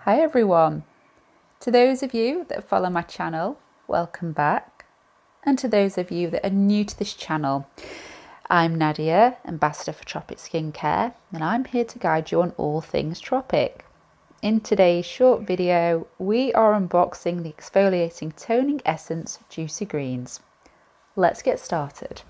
Hi everyone! To those of you that follow my channel, welcome back. And to those of you that are new to this channel, I'm Nadia, Ambassador for Tropic Skincare, and I'm here to guide you on all things Tropic. In today's short video, we are unboxing the Exfoliating Toning Essence Juicy Greens. Let's get started.